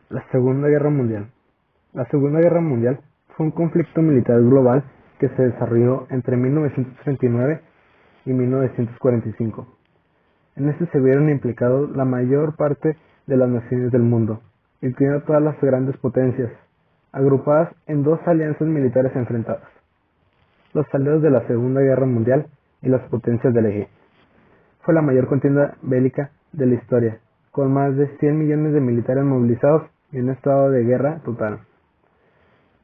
La Segunda Guerra Mundial. La Segunda Guerra Mundial fue un conflicto militar global que se desarrolló entre 1939 y 1945. En este se vieron implicados la mayor parte de las naciones del mundo, incluyendo todas las grandes potencias, agrupadas en dos alianzas militares enfrentadas: los aliados de la Segunda Guerra Mundial y las potencias del eje. Fue la mayor contienda bélica de la historia, con más de 100 millones de militares movilizados y un estado de guerra total,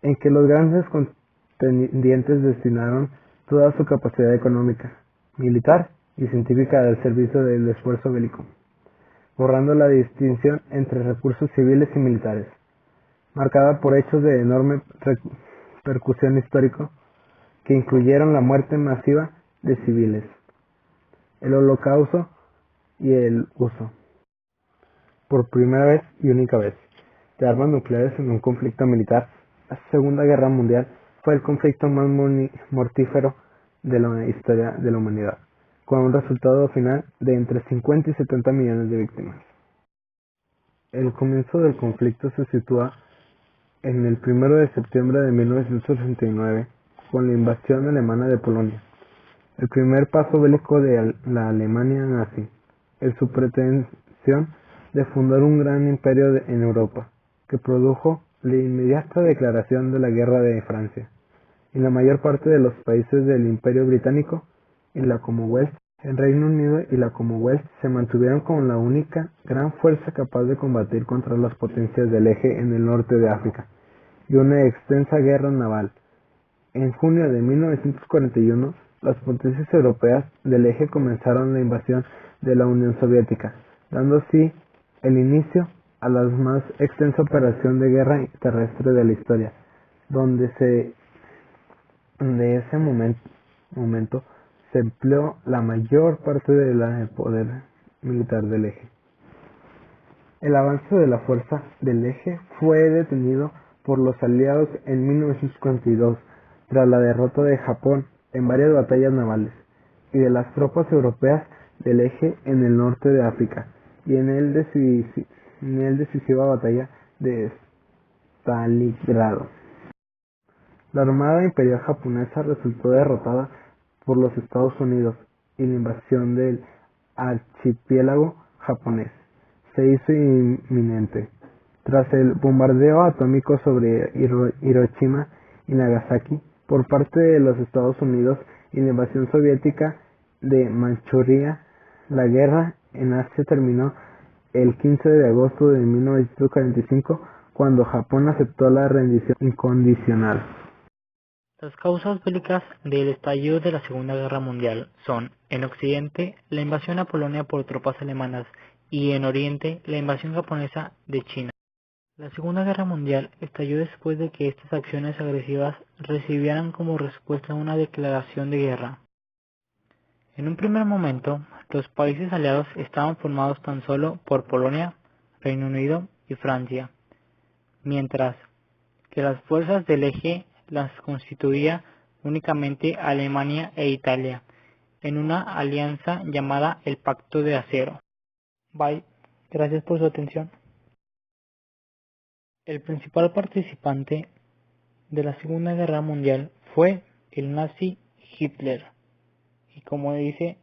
en que los grandes contendientes destinaron toda su capacidad económica, militar y científica al servicio del esfuerzo bélico, borrando la distinción entre recursos civiles y militares, marcada por hechos de enorme repercusión histórica que incluyeron la muerte masiva de civiles, el holocausto y el uso, por primera vez y única vez, de armas nucleares en un conflicto militar. La Segunda Guerra Mundial fue el conflicto más mortífero de la historia de la humanidad, con un resultado final de entre 50 y 70 millones de víctimas. El comienzo del conflicto se sitúa en el 1 de septiembre de 1939, con la invasión alemana de Polonia, el primer paso bélico de la Alemania nazi, en su pretensión de fundar un gran imperio en Europa, que produjo la inmediata declaración de la guerra de Francia, y la mayor parte de los países del Imperio Británico y la Commonwealth. El Reino Unido y la Commonwealth se mantuvieron como la única gran fuerza capaz de combatir contra las potencias del eje en el norte de África, y una extensa guerra naval. En junio de 1941, las potencias europeas del eje comenzaron la invasión de la Unión Soviética, dando así el inicio a la más extensa operación de guerra terrestre de la historia, donde de ese momento se empleó la mayor parte del poder militar del eje. El avance de la fuerza del eje fue detenido por los aliados en 1942 tras la derrota de Japón en varias batallas navales y de las tropas europeas del eje en el norte de África y en el decisiva batalla de Stalingrado. La Armada Imperial Japonesa resultó derrotada por los Estados Unidos y la invasión del archipiélago japonés se hizo inminente. Tras el bombardeo atómico sobre Hiroshima y Nagasaki por parte de los Estados Unidos y la invasión soviética de Manchuria, la guerra en Asia terminó el 15 de agosto de 1945, cuando Japón aceptó la rendición incondicional. Las causas bélicas del estallido de la Segunda Guerra Mundial son, en Occidente, la invasión a Polonia por tropas alemanas y, en Oriente, la invasión japonesa de China. La Segunda Guerra Mundial estalló después de que estas acciones agresivas recibieran como respuesta una declaración de guerra. En un primer momento, los países aliados estaban formados tan solo por Polonia, Reino Unido y Francia, mientras que las fuerzas del eje las constituía únicamente Alemania e Italia, en una alianza llamada el Pacto de Acero. Bye. Gracias por su atención. El principal participante de la Segunda Guerra Mundial fue el nazi Hitler. Y como dice,